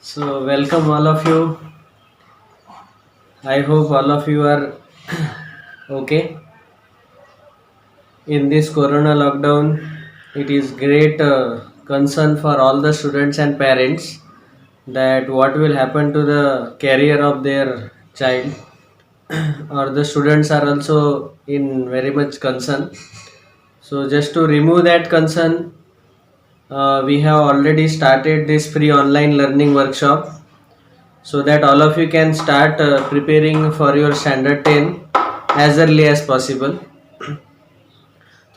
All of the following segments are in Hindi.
So, welcome all of you. I hope all of you are okay. In this corona lockdown, it is great concern for all the students and parents that what will happen to the career of their child, or the students are also in very much concern. So, just to remove that concern, we have already started this free online learning workshop so that all of you can start preparing for your standard 10 as early as possible.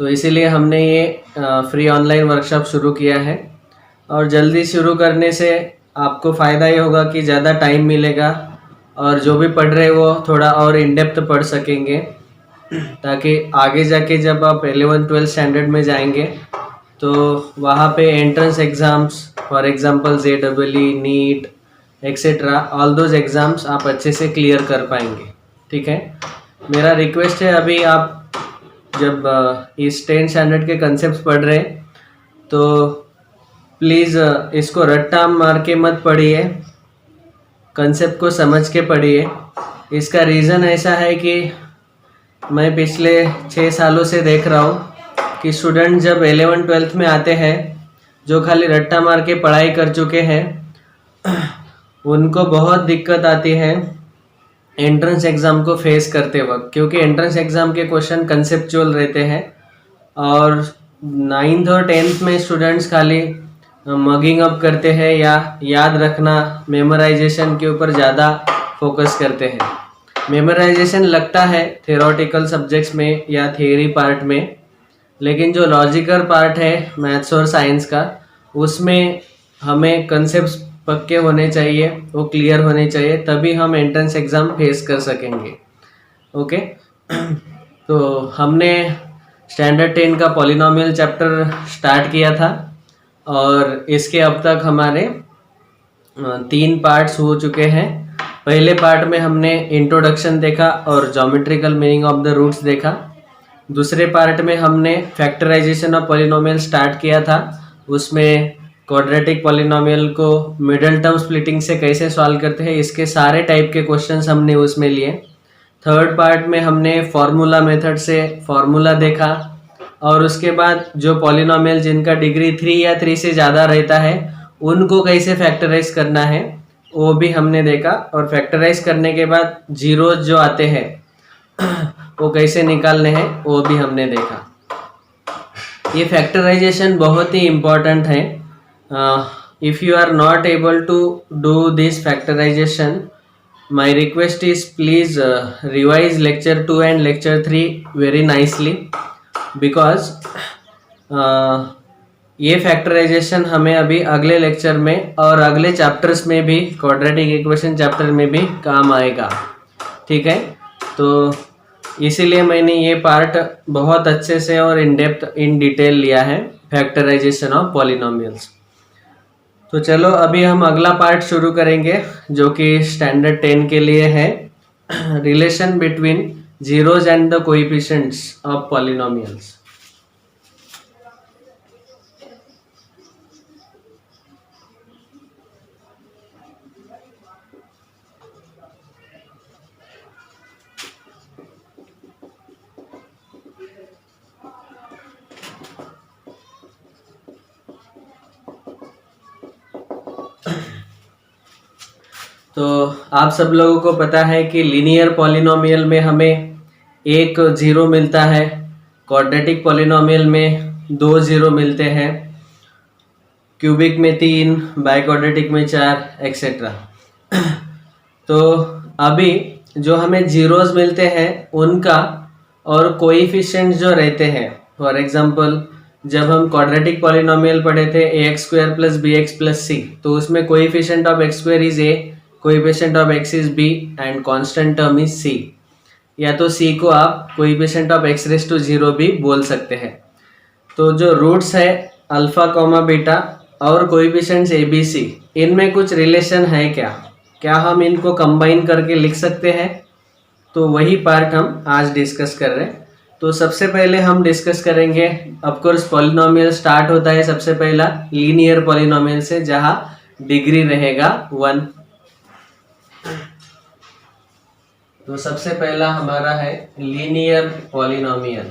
तो इसीलिए हमने ये फ्री ऑनलाइन वर्कशॉप शुरू किया है और जल्दी शुरू करने से आपको फ़ायदा ये होगा कि ज़्यादा टाइम मिलेगा और जो भी पढ़ रहे वो थोड़ा और इन डेप्थ पढ़ सकेंगे ताकि आगे जाके जब आप 11-12 स्टैंडर्ड में जाएंगे तो वहाँ पे entrance exams for example JEE NEET etcetera all those exams आप अच्छे से क्लियर कर पाएंगे। ठीक है, मेरा रिक्वेस्ट है अभी आप जब इस 10 स्टैंडर्ड के कंसेप्ट पढ़ रहे हैं तो प्लीज़ इसको रट्टा मार के मत पढ़िए, कंसेप्ट को समझ के पढ़िए। इसका रीज़न ऐसा है कि मैं पिछले 6 सालों से देख रहा हूँ कि स्टूडेंट जब 11-12 में आते हैं जो खाली रट्टा मार के पढ़ाई कर चुके हैं उनको बहुत दिक्कत आती है एंट्रेंस एग्ज़ाम को फेस करते वक्त, क्योंकि एंट्रेंस एग्ज़ाम के क्वेश्चन कंसेप्चुअल रहते हैं और 9th और 10th में स्टूडेंट्स खाली मगिंग अप करते हैं या याद रखना मेमोराइजेशन के ऊपर ज़्यादा फोकस करते हैं। मेमोराइजेशन लगता है थ्योरेटिकल सब्जेक्ट्स में या थियरी पार्ट में, लेकिन जो लॉजिकल पार्ट है मैथ्स और साइंस का उसमें हमें कंसेप्ट्स पक्के होने चाहिए, वो क्लियर होने चाहिए, तभी हम एंट्रेंस एग्ज़ाम फेस कर सकेंगे। ओके तो हमने स्टैंडर्ड 10 का पॉलिनोमियल चैप्टर स्टार्ट किया था और इसके अब तक हमारे 3 पार्ट्स हो चुके हैं। पहले पार्ट में हमने इंट्रोडक्शन देखा और geometrical meaning of the roots देखा। दूसरे पार्ट में हमने फैक्टराइजेशन ऑफ पॉलिनोमियल स्टार्ट किया था, उसमें क्वाड्रेटिक पॉलिनोमियल को मिडल टर्म स्प्लिटिंग से कैसे सॉल्व करते हैं इसके सारे टाइप के क्वेश्चंस हमने उसमें लिए। थर्ड पार्ट में हमने फार्मूला मेथड से फार्मूला देखा और उसके बाद जो पॉलिनोमियल जिनका डिग्री 3 या 3 से ज़्यादा रहता है उनको कैसे फैक्टराइज करना है वो भी हमने देखा, और फैक्टराइज करने के बाद जीरोज जो आते हैं वो कैसे निकालने हैं वो भी हमने देखा। ये फैक्टराइजेशन बहुत ही इम्पोर्टेंट है। If you are not able to do this factorisation, my request is please revise lecture 2 and lecture 3 very nicely because ये फैक्टराइजेशन हमें अभी अगले लेक्चर में और अगले चैप्टर्स में भी क्वाड्रेटिक इक्वेशन चैप्टर में भी काम आएगा। ठीक है, तो इसीलिए मैंने ये पार्ट बहुत अच्छे से और इन डेप्थ इन डिटेल लिया है, फैक्टराइजेशन ऑफ पॉलिनोमियल्स। तो चलो अभी हम अगला पार्ट शुरू करेंगे जो कि स्टैंडर्ड 10 के लिए है, relation between zeros and the coefficients of polynomials. तो आप सब लोगों को पता है कि लीनियर पॉलिनोमियल में हमें एक जीरो मिलता है, क्वाड्रेटिक पॉलिनोमियल में 2 जीरो मिलते हैं, क्यूबिक में 3, बाइक्वाड्रेटिक में 4 एक्सेट्रा। तो अभी जो हमें जीरोज मिलते हैं उनका और कोएफिशिएंट्स जो रहते हैं, फॉर एग्जांपल जब हम क्वाड्रेटिक पॉलिनोमियल पढ़े थे ax² + bx + c, तो उसमें coefficient of x² is a, coefficient of x is b and constant term is c, या तो c को आप कोएफिशिएंट ऑफ x⁻0 भी बोल सकते हैं। तो जो रूट्स है अल्फा कॉमा बीटा और कोएफिशिएंट्स a b c, इनमें कुछ रिलेशन है क्या हम इनको कंबाइन करके लिख सकते हैं? तो वही पार्ट हम आज डिस्कस कर रहे हैं। तो सबसे पहले हम डिस्कस करेंगे, ऑफ कोर्स पॉलिनोमियल स्टार्ट होता है सबसे पहला लीनियर पॉलिनोमियल से, जहाँ डिग्री रहेगा 1। तो सबसे पहला हमारा है लीनियर पॉलिनोमियल।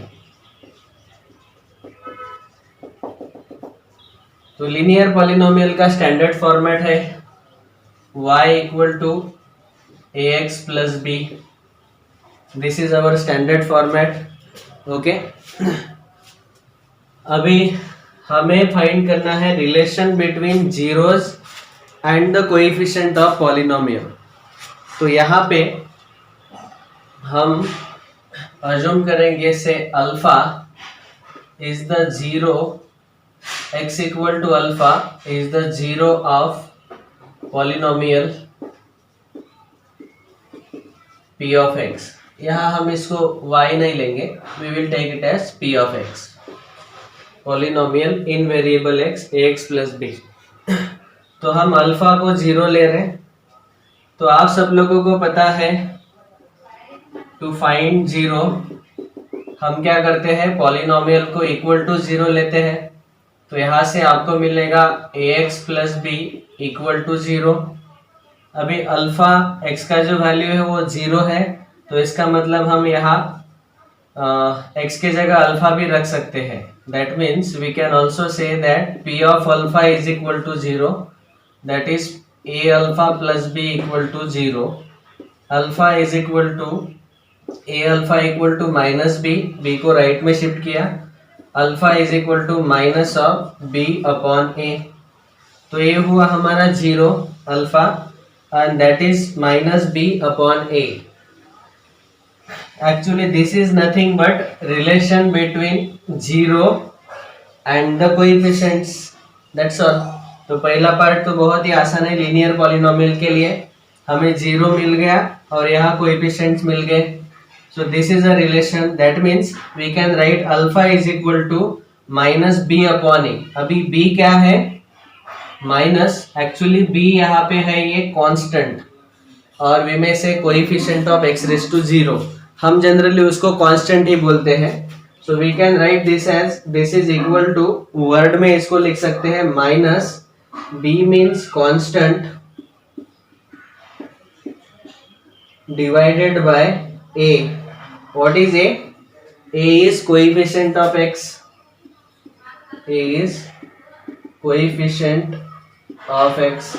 तो लीनियर पॉलिनोमियल का स्टैंडर्ड फॉर्मेट है y equal to ax plus b। This is our standard format. Okay, अभी हमें फाइंड करना है relation between zeros and the coefficient of polynomial. तो यहाँ पे हम अज्यूम करेंगे say alpha is the zero, x equal to alpha is the zero of polynomial p of x। यहाँ हम इसको y नहीं लेंगे, we will take it as p of x, polynomial in variable x ax plus b। तो हम अल्फा को जीरो ले रहे हैं। तो आप सब लोगों को पता है टू फाइंड जीरो हम क्या करते हैं, पॉलिनोमियल को इक्वल टू जीरो लेते हैं। तो यहाँ से आपको मिलेगा ax plus B equal to zero. अभी अल्फा x का जो वैल्यू है वो जीरो है, तो इसका मतलब हम यहाँ x की जगह अल्फा भी रख सकते हैं। That means we can also say that p of alpha is equal to zero, that is a alpha plus b equal to zero. Alpha is equal to a alpha equal to minus B, B को राइट में शिफ्ट किया, alpha is equal to minus of b upon a। तो ये हुआ हमारा zero alpha and that is minus b upon a। Actually this is nothing but relation between zero and the coefficients, that's all. तो पहला पार्ट तो बहुत ही आसान है लीनियर पॉलिनोमियल के लिए, हमें जीरो मिल गया और यहाँ कोएफिशिएंट्स मिल गए। So this is a relation, that means we can write alpha is equal to minus b upon a। अभी b क्या है, माइनस, एक्चुअली b यहाँ पे है ये कांस्टेंट और वी में से coefficient of x raise to zero, हम जनरली उसको कांस्टेंट ही बोलते हैं। So we can write this as this is equal to, word में इसको लिख सकते हैं minus b means constant divided by a। What is a? A is coefficient of x. A is coefficient of x.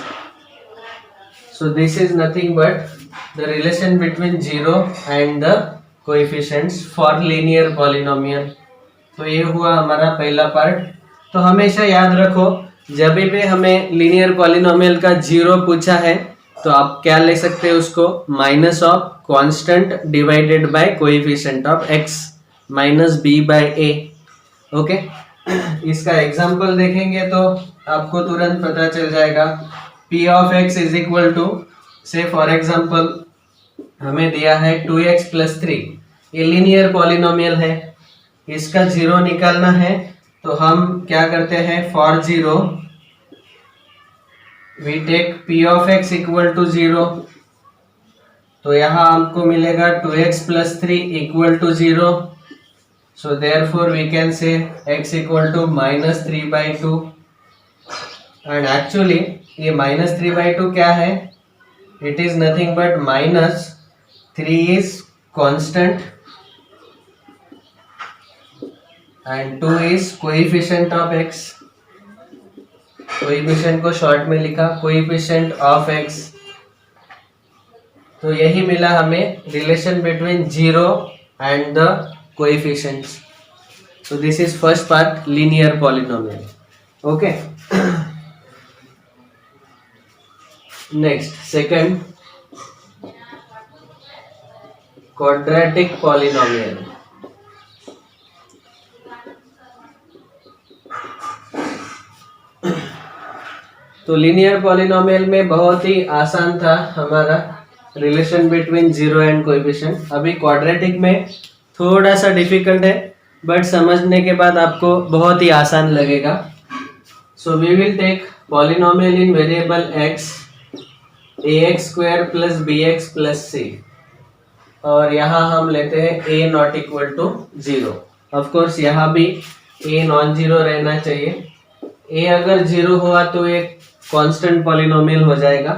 So this is nothing but the relation between zero and the coefficients for linear polynomial. तो ये हुआ हमारा पहला पार्ट। तो हमेशा याद रखो जब भी हमें linear polynomial का जीरो पूछा है तो आप क्या ले सकते हैं उसको, minus of constant divided by coefficient of x minus b by a। Okay, इसका एग्जांपल देखेंगे तो आपको तुरंत पता चल जाएगा। p of x is equal to, say for example हमें दिया है 2x प्लस 3, ये लीनियर पॉलिनोमियल है, इसका जीरो निकालना है। तो हम क्या करते हैं, for zero we take p of x equal to 0। तो यहाँ आपको मिलेगा 2x plus 3 equal to 0। So therefore we can say x equal to minus 3 by 2। and actually ये minus 3 by 2 क्या है, it is nothing but minus 3 is constant and 2 is coefficient of x। Coefficient को शॉर्ट में लिखा कोएफिशिएंट ऑफ x। तो यही मिला हमें relation between zero and the coefficients. So this is first part, linear polynomial. Okay. Next, second, quadratic polynomial. तो लीनियर पॉलिनोमियल में बहुत ही आसान था हमारा relation between zero and coefficient. अभी क्वाड्रेटिक में थोड़ा सा डिफिकल्ट है, बट समझने के बाद आपको बहुत ही आसान लगेगा। So we will take polynomial in variable x ax square plus bx plus c, और यहाँ हम लेते हैं a not equal to zero. Of course यहाँ भी a नॉन जीरो रहना चाहिए। a अगर जीरो हुआ तो एक कांस्टेंट पॉलिनोमियल हो जाएगा,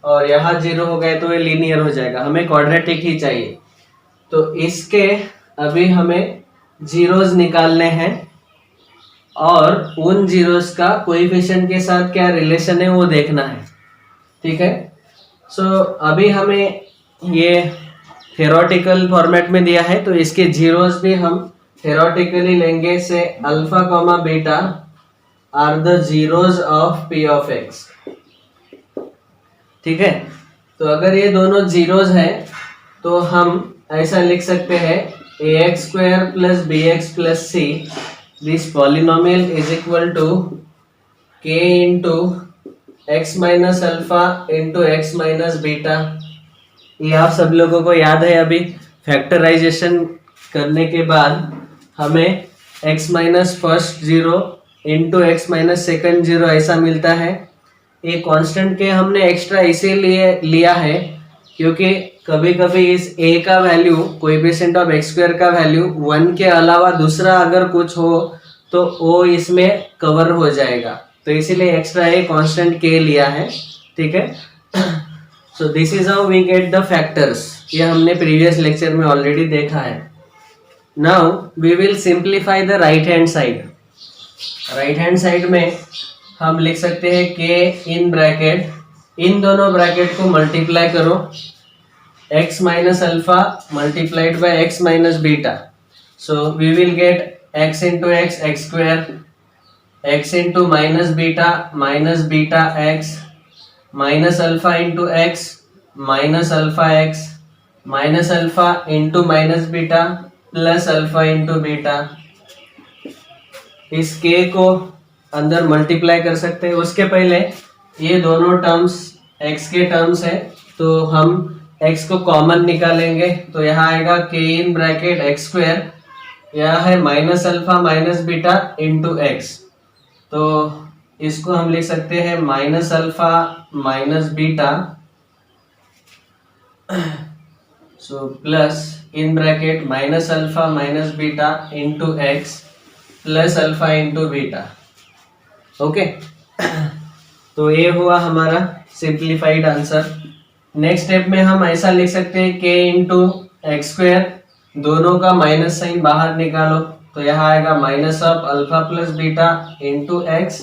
और यहाँ 0 हो गए तो ये लीनियर हो जाएगा। हमें क्वाड्रेटिक ही चाहिए, तो इसके अभी हमें जीरोस निकालने हैं और उन जीरोस का कोएफिशिएंट के साथ क्या रिलेशन है वो देखना है। ठीक है, सो अभी हमें ये थ्योरेटिकल फॉर्मेट में दिया है, तो इसके जीरोस भी हम थ्योरेटिकली लेंगे say alpha comma beta are the zeros of P of X. ठीक है, तो अगर ये दोनों जीरोस हैं तो हम ऐसा लिख सकते हैं A X square plus B X plus C, this polynomial is equal to K into x minus alpha into x minus beta. ये आप सब लोगों को याद है, अभी फैक्टराइजेशन करने के बाद हमें x minus first zero into x minus second zero ऐसा मिलता है। ये कांस्टेंट के हमने एक्स्ट्रा इसीलिए लिया है क्योंकि कभी कभी इस a का value coefficient of x square का वैल्यू 1 के अलावा दूसरा अगर कुछ हो तो वो इसमें कवर हो जाएगा, तो इसीलिए एक्स्ट्रा ए कांस्टेंट के लिया है। ठीक है, so this is how we get the factors. ये हमने प्रीवियस लेक्चर में ऑलरेडी देखा है। Now we will simplify the right hand side. Right hand side में हम लिख सकते हैं के इन ब्रैकेट, इन दोनों ब्रैकेट को मल्टीप्लाई करो, x minus alpha multiplied by x minus beta, so we will get x into x x square, x into minus beta x minus alpha into x minus alpha x minus alpha into minus beta plus alpha into beta. इस k को अंदर मल्टीप्लाई कर सकते हैं। उसके पहले ये दोनों टर्म्स x के टर्म्स है, तो हम x को कॉमन निकालेंगे, तो यहाँ आएगा k in bracket x square, यह है minus alpha minus beta into x, तो इसको हम लिख सकते हैं minus alpha minus beta, so plus in bracket minus alpha minus beta into x plus alpha into beta. Okay, तो ये हुआ हमारा सिंप्लीफाइड आंसर। नेक्स्ट स्टेप में हम ऐसा लिख सकते हैं के इंटू एक्स स्क्वायर, दोनों का माइनस साइन बाहर निकालो, तो यहाँ आएगा minus of alpha plus beta into x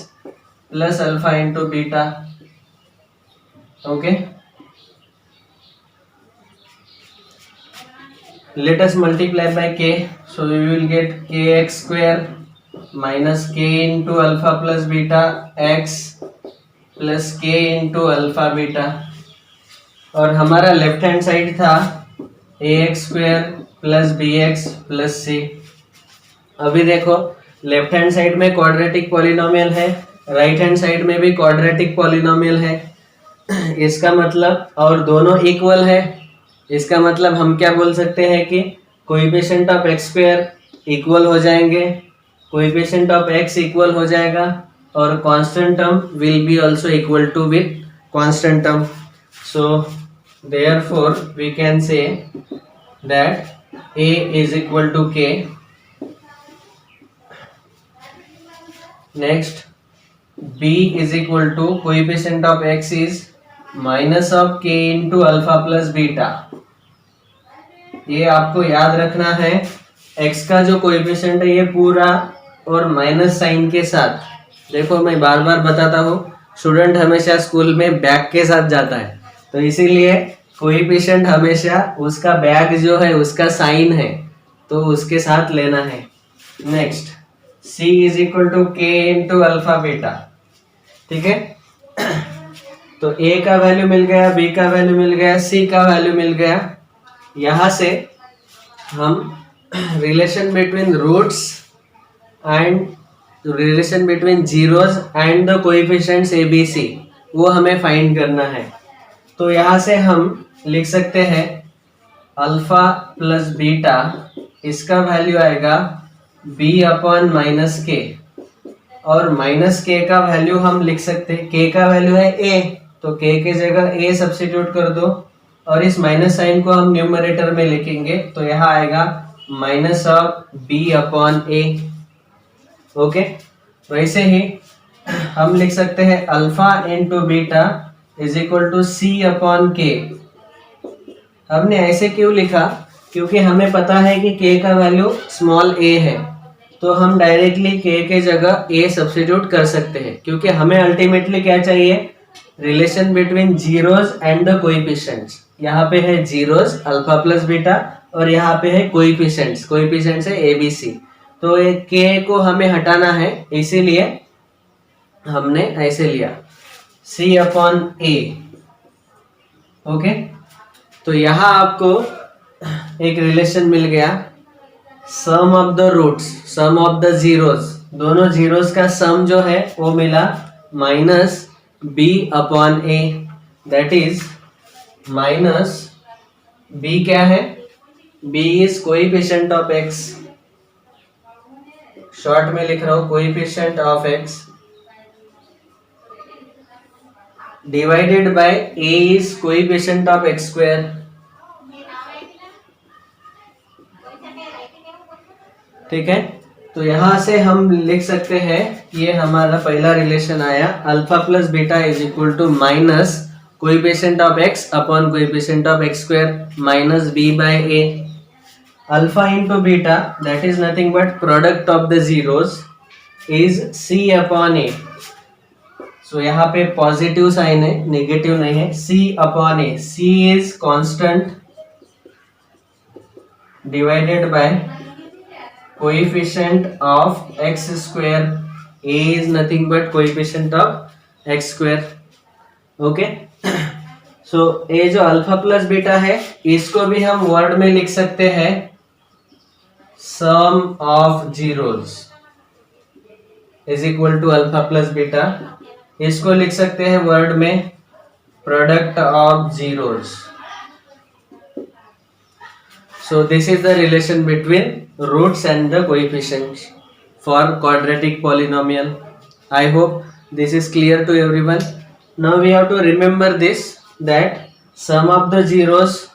plus alpha into beta. Okay, let us multiply by k, so we will get kx square minus k into alpha plus beta x plus k into alpha beta, और हमारा लेफ्ट हैंड साइड था ax square plus bx plus c। अभी देखो लेफ्ट हैंड साइड में क्वाड्रेटिक पॉलिनोमियल है, राइट हैंड साइड में भी क्वाड्रेटिक पॉलिनोमियल है, इसका मतलब और दोनों इक्वल है, इसका मतलब हम क्या बोल सकते हैं कि coefficient of x square equal हो जाएंगे, कोएफिशिएंट ऑफ एक्स इक्वल हो जाएगा, और constant term will be also equal to with constant term, so therefore we can say that a is equal to k। Next b is equal to coefficient of x is minus of k into alpha plus beta. ये आपको याद रखना है, x का जो कोएफिशिएंट है ये पूरा और माइनस साइन के साथ, देखो मैं बार बार बताता हूँ, स्टूडेंट हमेशा स्कूल में बैग के साथ जाता है, तो इसीलिए कोएफिशिएंट हमेशा उसका बैग जो है उसका साइन है, तो उसके साथ लेना है। Next c is equal to k into alpha beta. ठीक है, तो a का वैल्यू मिल गया, b का वैल्यू मिल गया, c का वैल्यू मिल गया। यहाँ से हम relation between roots and relation between zeros and the coefficients a b c वो हमें फाइंड करना है। तो यहाँ से हम लिख सकते हैं अल्फा प्लस बीटा, इसका वैल्यू आएगा b अपॉन माइनस के, और माइनस के का वैल्यू हम लिख सकते हैं, के का वैल्यू है a, तो k के जगह a सब्स्टिट्यूट कर दो, और इस माइनस साइन को हम न्यूमरेटर में लिखेंगे, तो यहाँ आएगा minus of b upon a। Okay, वैसे ही हम लिख सकते हैं alpha into beta is equal to C upon K. हमने ऐसे क्यों लिखा? क्योंकि हमें पता है कि के का वैल्यू स्मॉल ए है, तो हम डायरेक्टली के जगह ए सब्स्टिट्यूट कर सकते हैं, क्योंकि हमें अल्टीमेटली क्या चाहिए? Relation between zeros and the coefficients. यहाँ पे है जीरोस अल्फा प्लस बीटा और यहाँ पे है कोएफिशिएंट्स, कोएफिशिएंट्स है ए बी सी। तो ये के को हमें हटाना है, इसीलिए हमने ऐसे लिया सी अपॉन ए। ओके, तो यहाँ आपको एक रिलेशन मिल गया, sum of the roots, sum of the zeros, दोनों जीरोस का सम जो है वो मिला minus B upon A, that is minus B क्या है? B is coefficient of X, short में लिख रहा हूं coefficient of X, divided by A is coefficient of x square. ठीक है, तो यहां से हम लिख सकते हैं, ये हमारा पहला रिलेशन आया, alpha plus beta is equal to minus coefficient of x upon coefficient of x square minus B by A. Alpha into beta that is nothing but product of the zeros is C upon A. So यहाँ पे पॉजिटिव साइन है, नेगेटिव नहीं है, C upon A, C is constant divided by coefficient of x square, A is nothing but coefficient of x square. Okay, so ये जो अल्फा प्लस बीटा है इसको भी हम वर्ड में लिख सकते हैं sum of zeros is equal to alpha plus beta, इसको लिख सकते हैं वर्ड में product of zeros. So this is the relation between roots and the coefficients for quadratic polynomial. I hope this is clear to everyone. Now we have to remember this, that sum of the zeros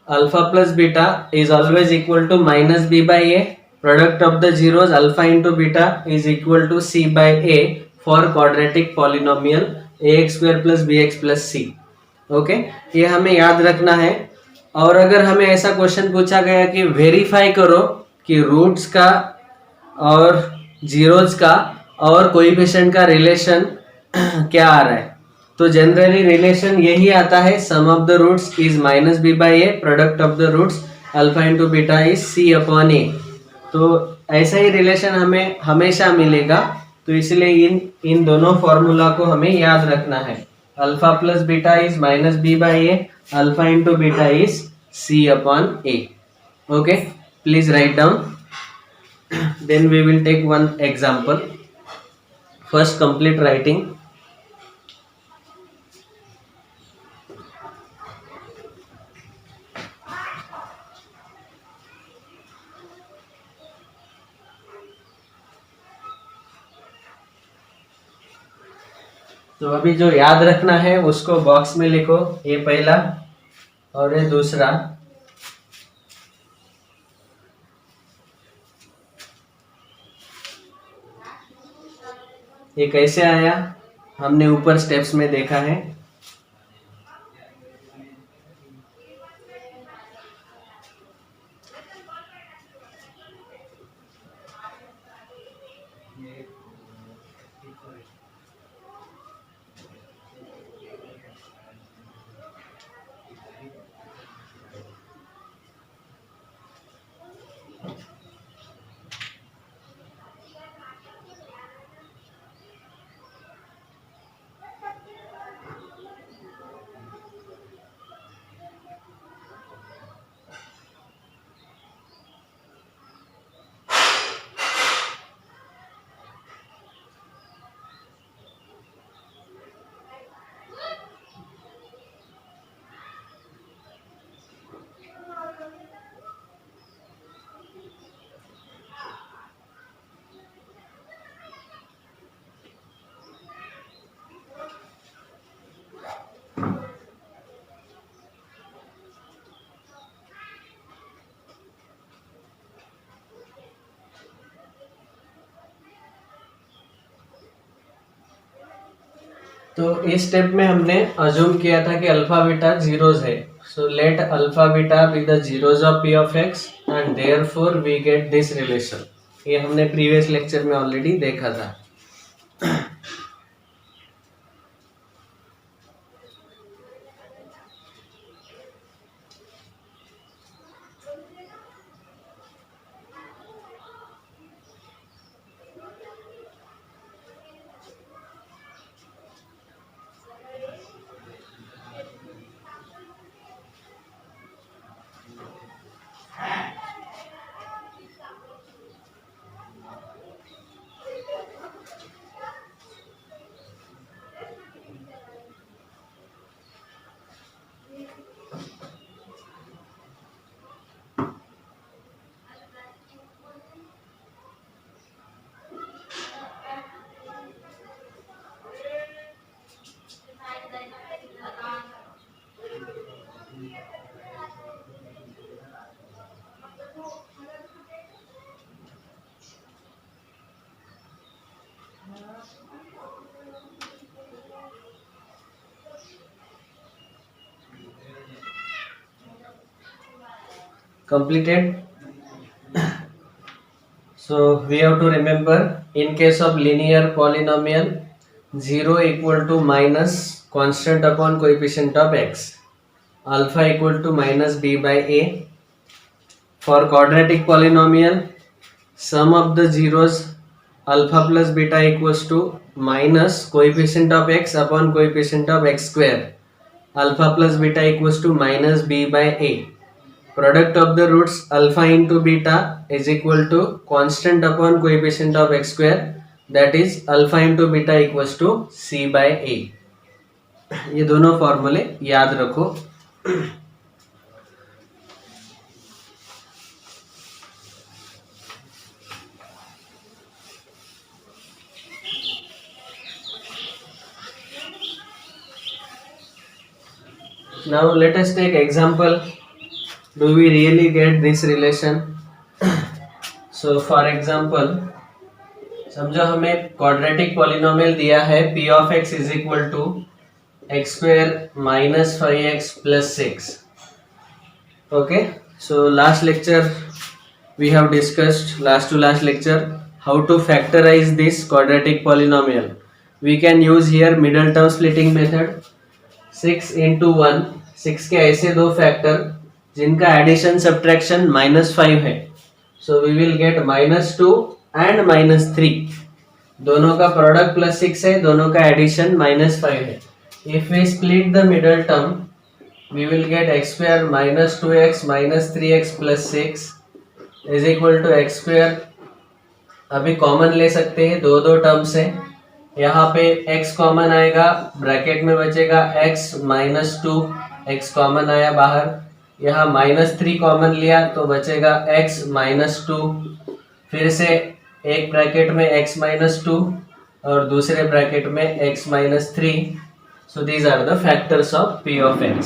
alpha plus beta is always equal to minus b by a. Product of the zeros alpha into beta is equal to c by a for quadratic polynomial ax square plus bx plus c. Okay, ये हमें याद रखना है। और अगर हमें ऐसा क्वेश्चन पूछा गया कि वेरीफाई करो कि रूट्स का और जीरोस का और कोएफिशिएंट का रिलेशन क्या आ रहा है, तो जनरली रिलेशन यही आता है, sum of the roots is minus B by A, product of the roots alpha into beta is C upon ए। तो ऐसा ही रिलेशन हमें हमेशा मिलेगा, तो इसलिए इन दोनों फॉर्मूला को हमें याद रखना है। Alpha plus beta is minus B by A, alpha into beta is c upon a. Okay, please write down. Then we will take one example. First complete writing. तो अभी जो याद रखना है उसको बॉक्स में लिखो, ये पहला और ये दूसरा। ये कैसे आया हमने ऊपर स्टेप्स में देखा है। तो इस स्टेप में हमने अज्यूम किया था कि अल्फा बीटा जीरोज है. So let alpha beta be the zeros of P of X and therefore we get this relation. ये हमने प्रीवियस लेक्चर में ऑलरेडी देखा था. Completed. So we have to remember, in case of linear polynomial, 0 equal to minus constant upon coefficient of x, alpha equal to minus b by a. For quadratic polynomial, sum of the zeros alpha plus beta equals to minus coefficient of x upon coefficient of x square, alpha plus beta equals to minus b by a. Product of the roots alpha into beta is equal to constant upon coefficient of x square, that is alpha into beta equals to c by a. ये दोनों फॉर्मूले याद रखो. Now let us take example. Do we really get this relation? So for example, समझो हमें क्वाड्रेटिक पॉलिनोमियल दिया है p of x is equal to x square minus 5x plus 6. Okay, so last lecture we have discussed, last to last lecture, how to factorize this quadratic polynomial. We can use here middle term splitting method. 6 into 1, 6 के ऐसे दो फैक्टर जिनका एडिशन सब्ट्रैक्शन -5 है. So we will get -2 and -3. दोनों का प्रोडक्ट +6 है, दोनों का एडिशन -5 है. If we split the middle term we will get x square -2x -3x + 6 is equal to x square. अभी कॉमन ले सकते हैं, दो टर्म से. यहाँ पे x कॉमन आएगा, ब्रैकेट में बचेगा x -2, x कॉमन आया बाहर. यहाँ -3 कॉमन लिया तो बचेगा x -2. फिर से एक ब्रैकेट में x -2 और दूसरे ब्रैकेट में x -3. So these are the factors of p of x.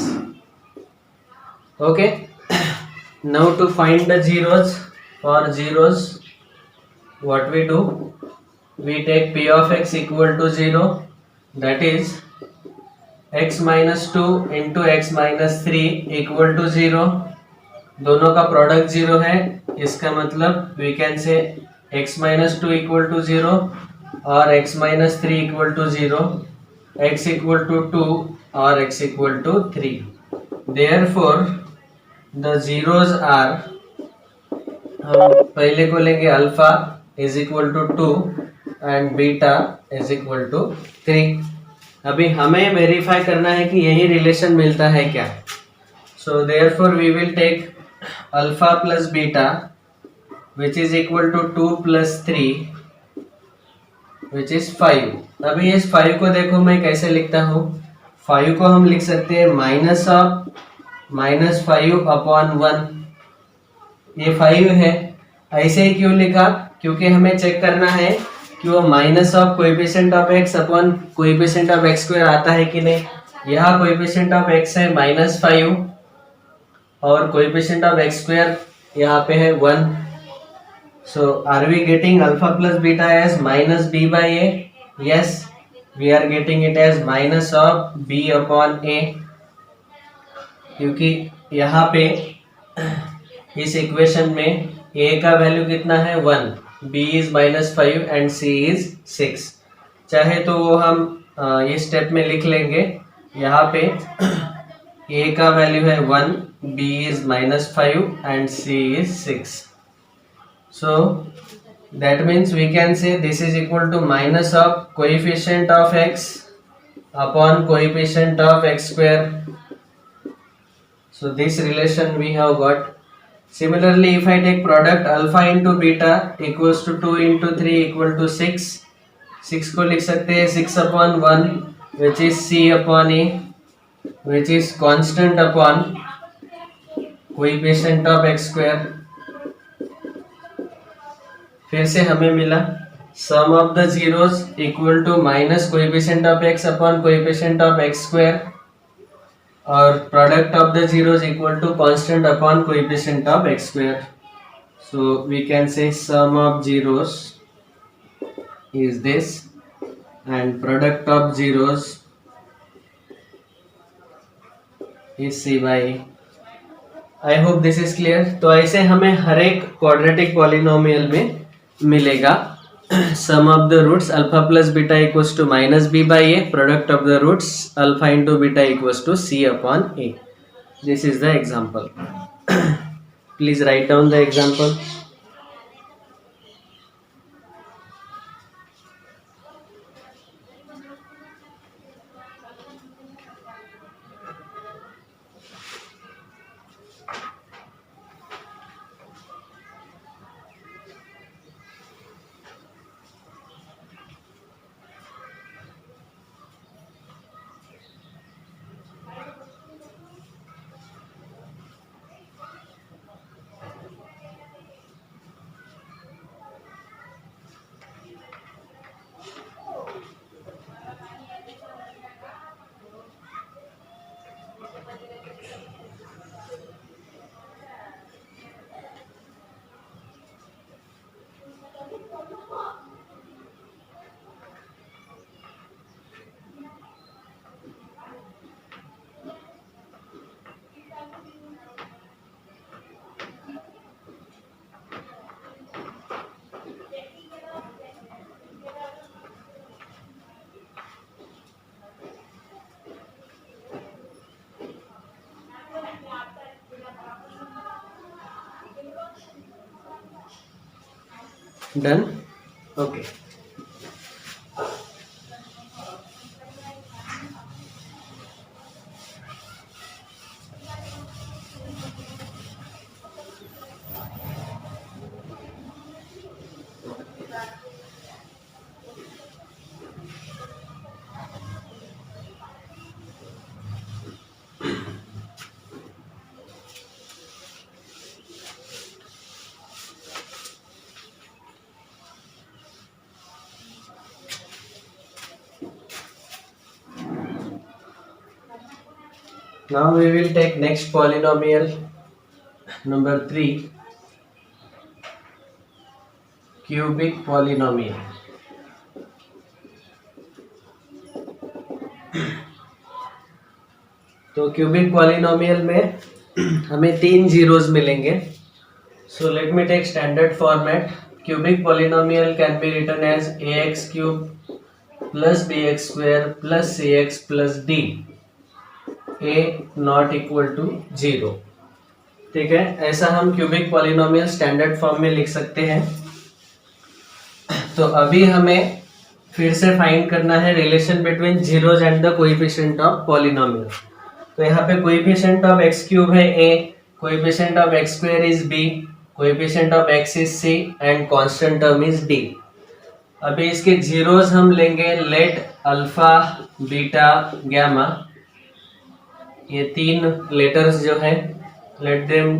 Okay, now to find the zeros. For zeros what we do, we take p of x equal to 0, that is x minus 2 into x minus 3 equal to 0. दोनों का प्रोडक्ट 0 है, इसका मतलब we can say x minus 2 equal to 0 और x minus 3 equal to 0, x equal to 2 और x equal to 3. Therefore the zeros are, हम पहले को लेंगे alpha is equal to 2 and beta is equal to 3. अभी हमें वेरीफाई करना है कि यही रिलेशन मिलता है क्या. So therefore we will take alpha plus beta which is equal to 2 + 3 which is 5. अभी इस 5 को देखो मैं कैसे लिखता हूँ. 5 को हम लिख सकते हैं -5/1. ये 5 है. ऐसे ही क्यों लिखा? क्योंकि हमें चेक करना है कि वो minus of coefficient of x upon coefficient of x square आता है कि नहीं. यहाँ कोएफिशिएंट ऑफ x है -5 और कोएफिशिएंट ऑफ x स्क्वायर यहाँ पे है 1. So are we getting alpha plus beta as -b/a? Yes. We are getting it as minus of B upon A, क्योंकि यहाँ पे इस इक्वेशन में a का वैल्यू कितना है 1, b is -5 and c is 6। चाहे तो वो हम ये स्टेप में लिख लेंगे। यहाँ पे a का वैल्यू है 1, b is -5 and c is 6। So that means we can say this is equal to minus of coefficient of x upon coefficient of x square. So this relation we have got. Similarly, if I take product alpha into beta equals to 2 into 3 equal to 6, 6 को लिख सकते हैं 6 upon 1 which is c upon a which is constant upon coefficient of x square. फिर से हमें मिला sum of the zeros equal to minus coefficient of x upon coefficient of x square और product of the zeros equal to constant upon coefficient of x square. So we can say sum of zeros is this and product of zeros is c by a. I hope this is clear. तो ऐसे हमें हर एक quadratic polynomial में मिलेगा sum of the roots alpha plus beta equals to minus b by a, product of the roots alpha into beta equals to c upon a. This is the example. Please write down the example. Done? Okay. Now we will take next polynomial number 3, cubic polynomial. तो क्यूबिक पॉलिनोमियल में हमें 3 जीरोस मिलेंगे. So let me take standard format. Cubic polynomial can be written as ax cube plus bx square plus cx plus d, a not equal to 0. ठीक है, ऐसा हम क्यूबिक पॉलिनोमियल स्टैंडर्ड फॉर्म में लिख सकते हैं. तो अभी हमें फिर से फाइंड करना है relation between zeros and the coefficient of polynomial. तो यहाँ पे कोएफिशिएंट ऑफ x क्यूब है a, coefficient of x square is b, coefficient of x is c and constant term is d. अभी इसके जीरोज हम लेंगे. लेट अल्फा बीटा गामा, ये 3 लेटर्स जो है, let them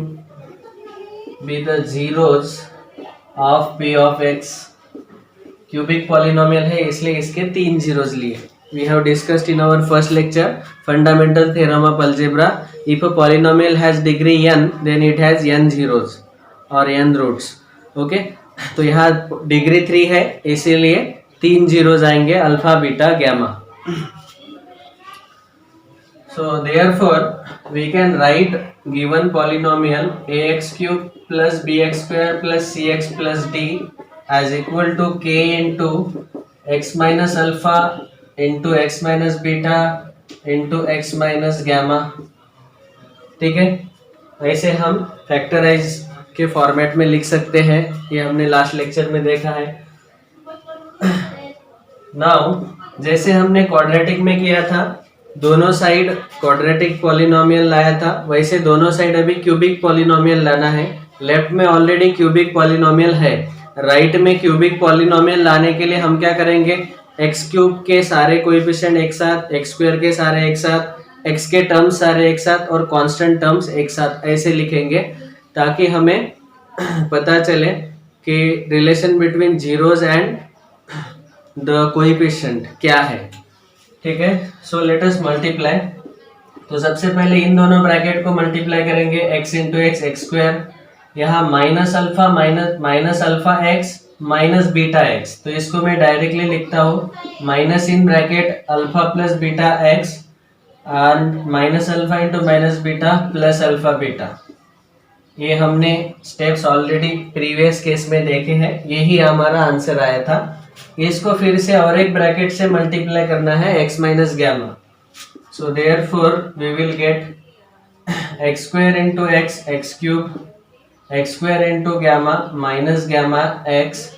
be the zeros of p of x. Cubic polynomial है इसलिए इसके 3 जीरोज लिए. We have discussed in our first lecture fundamental theorem of algebra. If a polynomial has degree n, then it has n zeros or n roots. Okay? तो यहाँ डिग्री 3 है इसीलिए 3 जीरोज आएंगे alpha beta gamma. So therefore we can write given polynomial ax cube plus bx square plus cx plus d as equal to k into x minus alpha into x minus beta into x minus gamma. ठीक है, ऐसे हम फैक्टराइज के फॉर्मेट में लिख सकते हैं. ये हमने लास्ट लेक्चर में देखा है. नाउ जैसे हमने क्वाड्रेटिक में किया था, दोनों साइड क्वाड्रेटिक पॉलिनोमियल लाया था, वैसे दोनों साइड अभी क्यूबिक पॉलिनोमियल लाना है. लेफ्ट में ऑलरेडी क्यूबिक पॉलिनोमियल है, राइट में क्यूबिक पॉलिनोमियल लाने के लिए हम क्या करेंगे, एक्स क्यूब के सारे कोएफिशिएंट एक साथ, एक्स स्क्वायर के सारे एक साथ, एक्स के टर्म्स सारे एक साथ और कांस्टेंट टर्म्स एक साथ ऐसे लिखेंगे, ताकि हमें पता चले कि relation between zeros and the coefficient क्या है. ठीक है, सो लेट अस मल्टीप्लाई. तो सबसे पहले इन दोनों ब्रैकेट को मल्टीप्लाई करेंगे, x into x x square, यहाँ minus alpha X minus beta X. तो इसको मैं डायरेक्टली लिखता हूँ minus in bracket alpha plus beta X and minus alpha into minus beta plus alpha beta. ये हमने स्टेप्स ऑलरेडी प्रीवियस केस में देखे हैं, यही हमारा आंसर आया था. इसको फिर से और एक ब्रैकेट से मल्टीप्लाई करना है x minus gamma. So therefore we will get x square into x x cube, x square into gamma minus gamma x.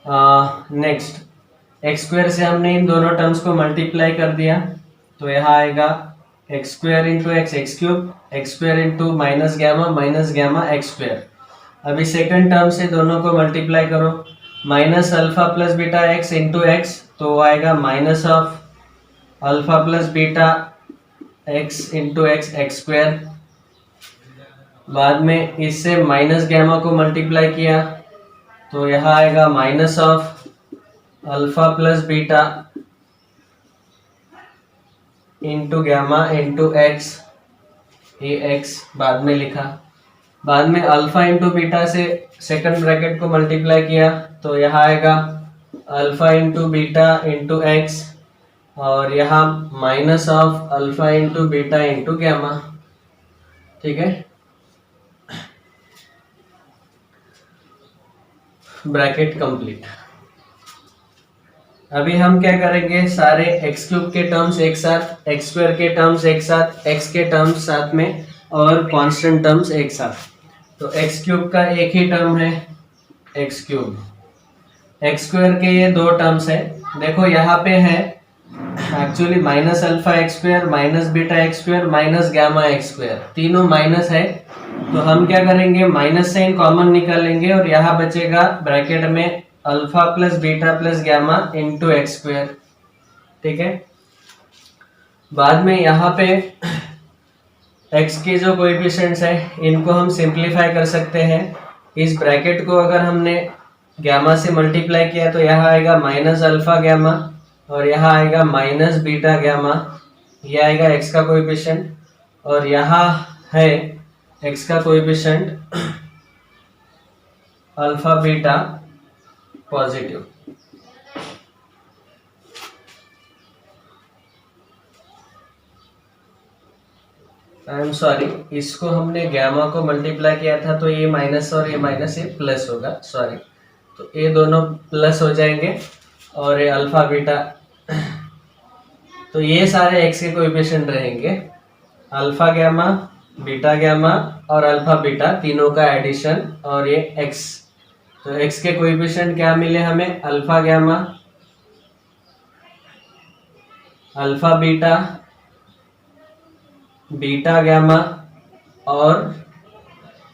Next x square से हमने इन दोनों टर्म्स को मल्टीप्लाई कर दिया, तो यहाँ आएगा x square into x x cube, x square into minus gamma x square. अभी सेकंड टर्म से दोनों को मल्टीप्लाई करो, minus alpha plus beta x into x, तो आएगा minus of alpha plus beta x into x x square. बाद में इससे माइनस गैमा को मल्टीप्लाई किया, तो यहाँ आएगा minus of alpha plus beta into gamma into x, ये एक्स बाद में लिखा. बाद में अल्फा इंटू बीटा से सेकंड ब्रैकेट को मल्टीप्लाई किया, तो यहाँ आएगा alpha into beta into x और यहाँ minus of alpha into beta into gamma. ठीक है, ब्रैकेट कंप्लीट. अभी हम क्या करेंगे, सारे एक्स क्यूब के टर्म्स एक साथ, एक्स स्क्वायर के टर्म्स एक साथ, एक्स के टर्म्स साथ में और कांस्टेंट टर्म्स एक साथ. तो एक्स क्यूब का एक ही टर्म है एक्स क्यूब, एक्स स्क्वायर के ये दो टर्म्स है. देखो यहाँ पे है actually minus alpha x square minus beta x square minus gamma x square, तीनों माइनस है. तो हम क्या करेंगे, माइनस साइन कॉमन निकालेंगे और यहाँ बचेगा ब्रैकेट में alpha plus beta plus gamma into x square. ठीक है, बाद में यहाँ पे x के जो कोएफिशिएंट्स है इनको हम सिंप्लीफाई कर सकते हैं. इस ब्रैकेट को अगर हमने गैमा से मल्टीप्लाई किया तो यहाँ आएगा माइनस अल्फा गैमा और यहाँ आएगा माइनस बीटा गैमा. ये आएगा x का कोएफिशिएंट और यहाँ है x का coefficient alpha beta positive. I am sorry, इसको हमने गैमा को मल्टीप्लाई किया था तो ये माइनस और ये माइनस, ये प्लस होगा, सॉरी. तो ये दोनों प्लस हो जाएंगे और ये अल्फा बीटा. तो ये सारे एक्स के कोएफिशिएंट रहेंगे, अल्फा गैमा बीटा गैमा और अल्फा बीटा तीनों का एडिशन और ये एक्स. तो एक्स के कोएफिशिएंट क्या मिले हमें, alpha gamma, alpha beta, beta gamma और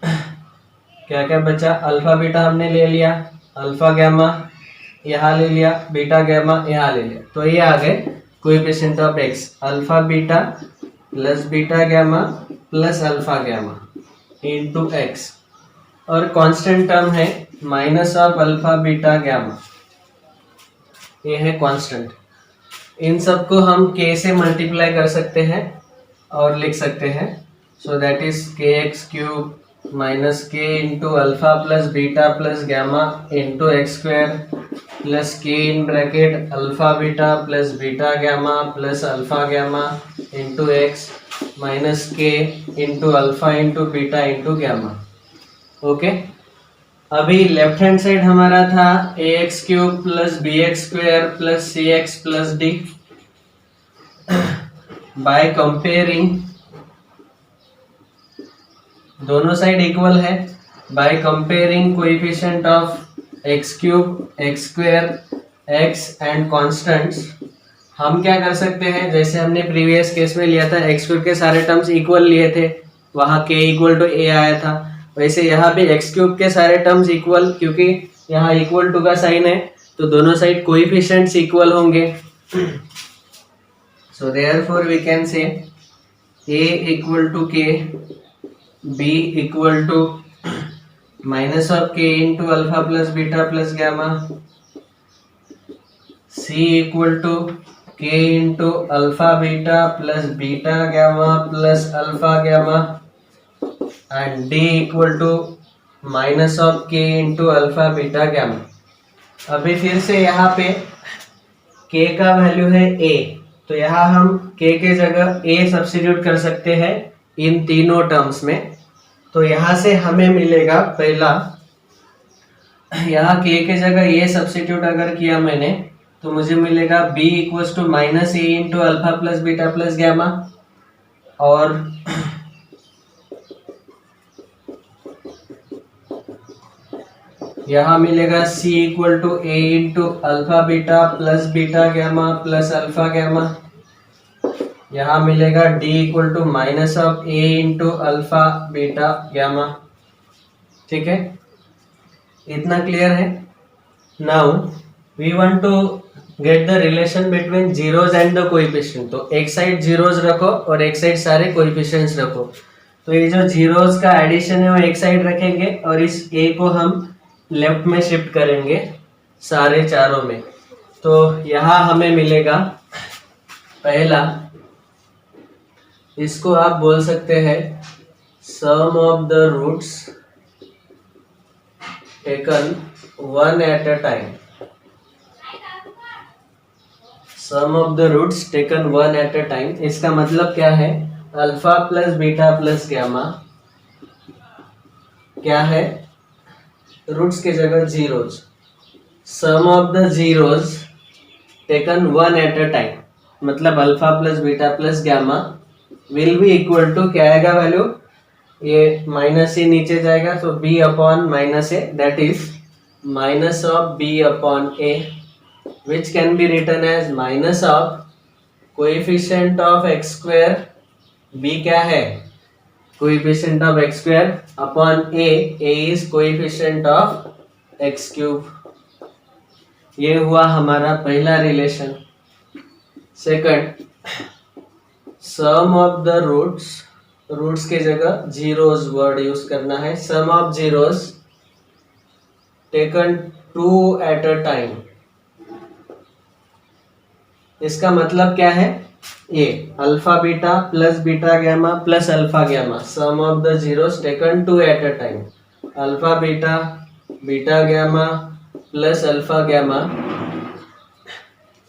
क्या क्या बचा, अल्फा बीटा हमने ले लिया, अल्फा गैमा यहाँ ले लिया, बीटा गैमा यहाँ ले लिया. तो ये आ गए coefficient of x, alpha beta plus beta gamma plus alpha gamma into x. और कांस्टेंट टर्म है minus of alpha beta gamma, ये है कांस्टेंट. इन सबको हम k से मल्टीप्लाई कर सकते हैं और लिख सकते हैं. So that is K X cube minus K into alpha plus beta plus gamma into x square plus K in bracket alpha beta plus beta gamma plus alpha gamma into x minus K into alpha into beta into gamma. Okay, अभी लेफ्ट हैंड साइड हमारा था A x cube plus B x square plus C x plus D. By comparing, दोनों साइड इक्वल है, by comparing coefficient of x cube x square x and constants, हम क्या कर सकते हैं, जैसे हमने प्रीवियस केस में लिया था एक्स क्यूब के सारे टर्म्स इक्वल लिए थे, वहां के इक्वल टू ए आया था, वैसे यहाँ भी एक्स क्यूब के सारे टर्म्स इक्वल, क्योंकि यहाँ इक्वल टू का साइन है तो दोनों साइड कोएफिशिएंट्स इक्वल होंगे। So therefore we can say a equal to k, b equal to minus of k into alpha plus beta plus gamma, c equal to k into alpha beta plus beta gamma plus alpha gamma and d equal to minus of k into alpha beta gamma. अभी फिर से यहाँ पे k का वैल्यू है a, तो यहाँ हम k के जगह a सब्स्टिट्यूट कर सकते हैं इन तीनों टर्म्स में। तो यहाँ से हमें मिलेगा पहला, यहाँ k के जगह a सब्स्टिट्यूट अगर किया मैंने तो मुझे मिलेगा b equals to minus a into alpha plus beta plus gamma, और यहाँ मिलेगा c equal to a into alpha beta plus beta gamma plus alpha gamma, यहाँ मिलेगा d equal to minus of a into alpha beta gamma. ठीक है, इतना क्लियर है। Now we want to get the relation between zeros and the coefficient, तो एक साइड जीरोज रखो और एक साइड सारे कोएफिशिएंट्स रखो, तो ये जो जीरोज का एडिशन है वो एक साइड रखेंगे और इस a को हम लेफ्ट में शिफ्ट करेंगे सारे चारों में। तो यहाँ हमें मिलेगा पहला, इसको आप बोल सकते हैं sum of the roots taken one at a time, sum of the roots taken one at a time. इसका मतलब क्या है, alpha plus beta plus gamma क्या है, रूट्स के जगह zeros, sum of the zeros taken one at a time, मतलब alpha plus beta plus gamma will be equal to, क्या आएगा वैल्यू, ये माइनस ए नीचे जाएगा तो b upon minus A, that is minus of b upon A, which can be written as minus of coefficient of x square, b क्या है, coefficient of x square upon a is coefficient of x cube. ये हुआ हमारा पहला relation. Second, sum of the roots, roots के जगह जीरोज वर्ड यूज करना है, sum of zeros taken two at a time. इसका मतलब क्या है, ये alpha beta plus beta gamma plus alpha gamma, sum of the zeros taken two at a time, alpha beta beta gamma plus alpha gamma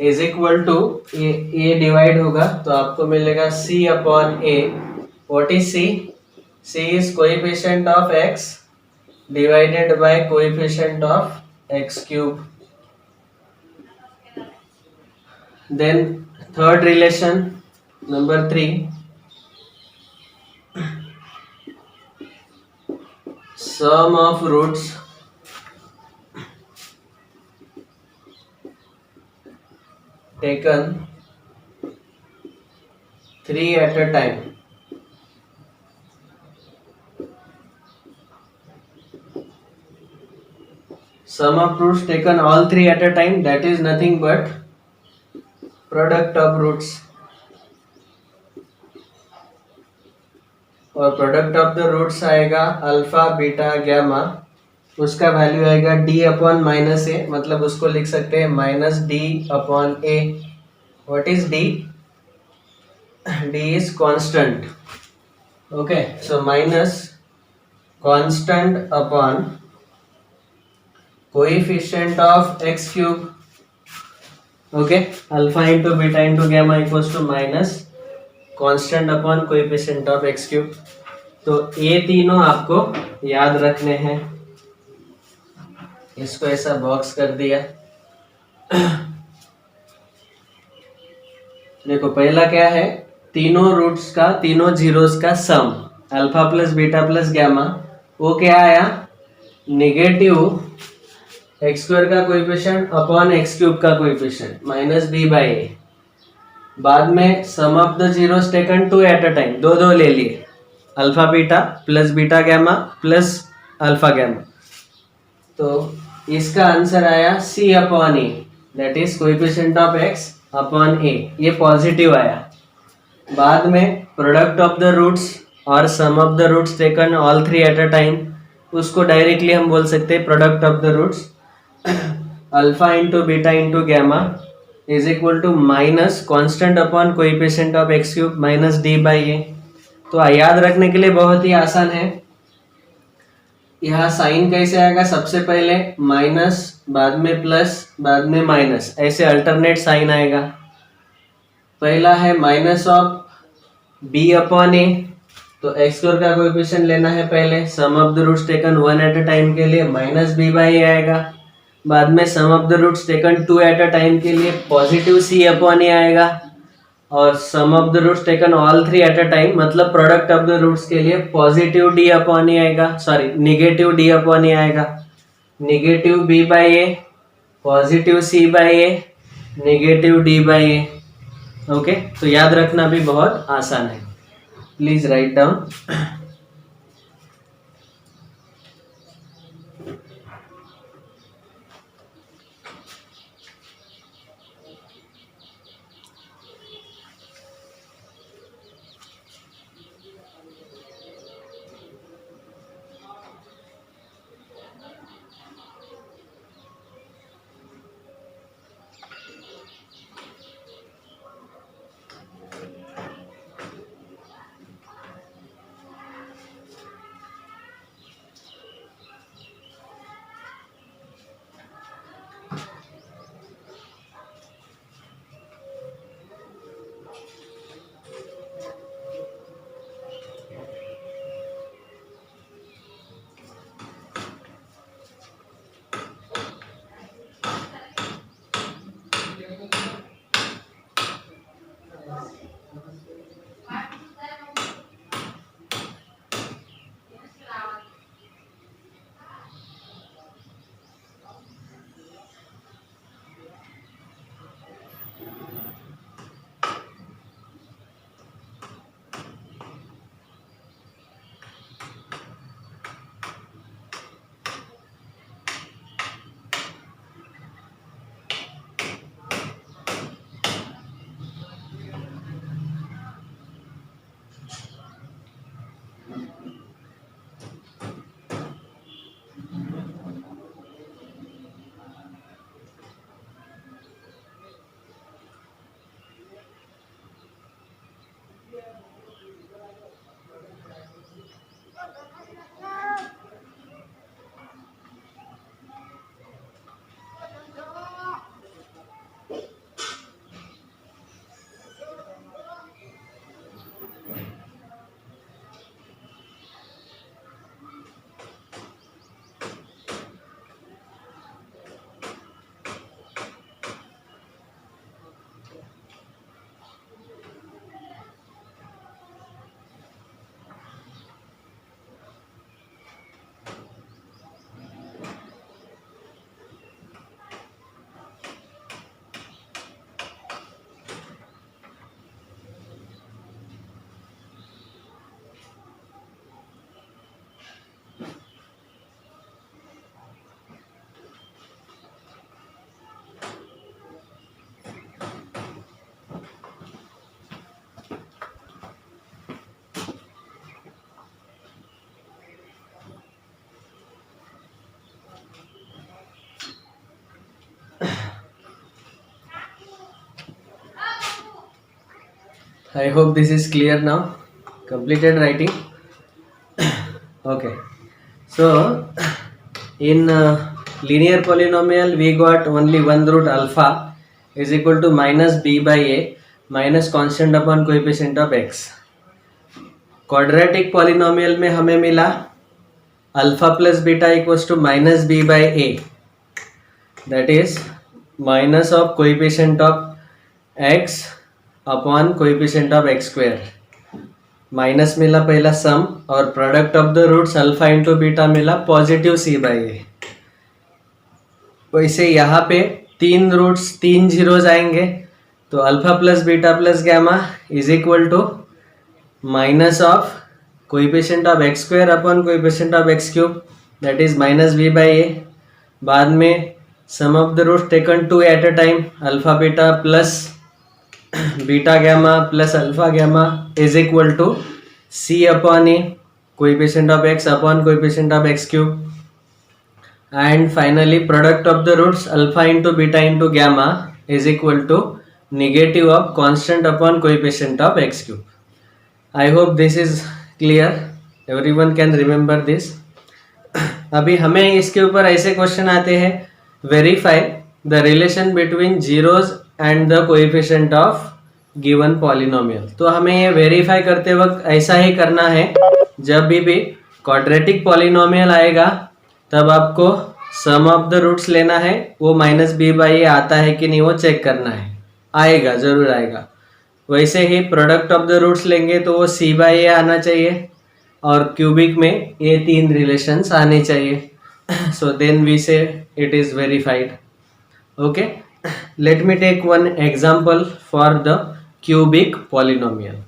is equal to, ये डिवाइड होगा तो आपको मिलेगा c upon a। What is c, c is coefficient of x divided by coefficient of x cube. Then third relation, number 3, sum of roots taken 3 at a time, sum of roots taken all 3 at a time, that is nothing but product of roots, और प्रोडक्ट ऑफ द रूट्स आएगा अल्फा बीटा गैमा, उसका वैल्यू आएगा d अपॉन माइनस ए, मतलब उसको लिख सकते हैं minus d upon a. What is d, d is constant. Okay, so minus constant upon coefficient of x cube. Okay, alpha into beta into gamma equals to minus constant upon coefficient of x cube. तो ये तीनों आपको याद रखने हैं. इसको ऐसा बॉक्स कर दिया. देखो पहला क्या है, तीनों रूट्स का, तीनों जीरोस का sum, alpha plus beta plus gamma. वो क्या आया, निगेटिव एक्स स्क्वायर का कोएफिशिएंट अपॉन एक्स क्यूब का coefficient minus B by a. बाद में sum of the zeros taken two at a time, दो दो ले लिए, alpha beta plus beta gamma plus alpha gamma. तो इसका आंसर आया c upon A, that is coefficient of x upon a. ये पॉजिटिव आया. बाद में प्रोडक्ट ऑफ द रूट्स और sum of the roots taken all three at a time, उसको डायरेक्टली हम बोल सकते हैं product of the roots alpha into beta into gamma is equal to minus constant upon coefficient of x cube minus d by a. तो याद रखने के लिए बहुत ही आसान है. यहाँ साइन कैसे आएगा, सबसे पहले माइनस, बाद में प्लस, बाद में माइनस, ऐसे अल्टरनेट साइन आएगा. पहला है माइनस ऑफ बी अपॉन ए, तो एक्स स्क्वायर का कोएफिशिएंट लेना है पहले, sum of the roots taken one at a time के लिए माइनस बी बाई ए आएगा. बाद में sum of the roots taken two at a time के लिए पॉजिटिव सी अपॉन ए आएगा. और sum of the roots taken all three at a time, मतलब प्रोडक्ट ऑफ द रूट्स के लिए पॉजिटिव डी अपॉन ए आएगा, sorry negative d upon a आएगा. Negative b by a, positive c by a, negative d by a. Okay, तो याद रखना भी बहुत आसान है. Please write down. I hope this is clear now. Completed writing. Okay. So, in linear polynomial we got only one root alpha is equal to minus b by a minus constant upon coefficient of x. Quadratic polynomial में हमें मिला alpha plus beta equals to minus B by a, that is minus of coefficient of x upon coefficient of x square. Minus मिला पहला सम और product of the roots alpha into beta मिला पॉजिटिव सी बाई ए. वैसे यहाँ पे तीन रूट्स तीन जीरोज आएंगे तो alpha plus beta plus gamma is equal to minus of coefficient of x square upon coefficient of x cube, that is minus B by a. बाद में sum of the roots taken two at a time, alpha beta plus beta gamma plus alpha gamma is equal to C upon a coefficient of x upon coefficient of x cube. And finally product of the roots alpha into beta into gamma is equal to negative of constant upon coefficient of x cube. I hope this is clear. Everyone can remember this. अभी हमें इसके ऊपर ऐसे क्वेश्चन आते हैं, verify the relation between zeros and the coefficient of given polynomial. तो हमें ये वेरीफाई करते वक्त ऐसा ही करना है, जब भी क्वाड्रेटिक पॉलिनोमियल आएगा तब आपको सम ऑफ द रूट्स लेना है, वो माइनस बी बाई ए आता है कि नहीं वो चेक करना है. आएगा, जरूर आएगा. वैसे ही प्रोडक्ट ऑफ द रूट्स लेंगे तो वो सी बाई ए आना चाहिए और क्यूबिक में ये तीन रिलेशंस आने चाहिए. So then we say it is verified. Okay, let me take one example for the cubic polynomial.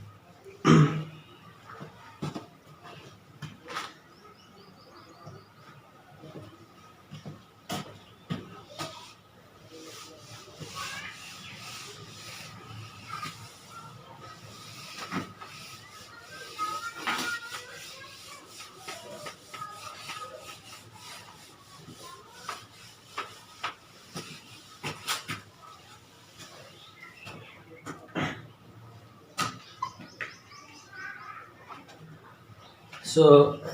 So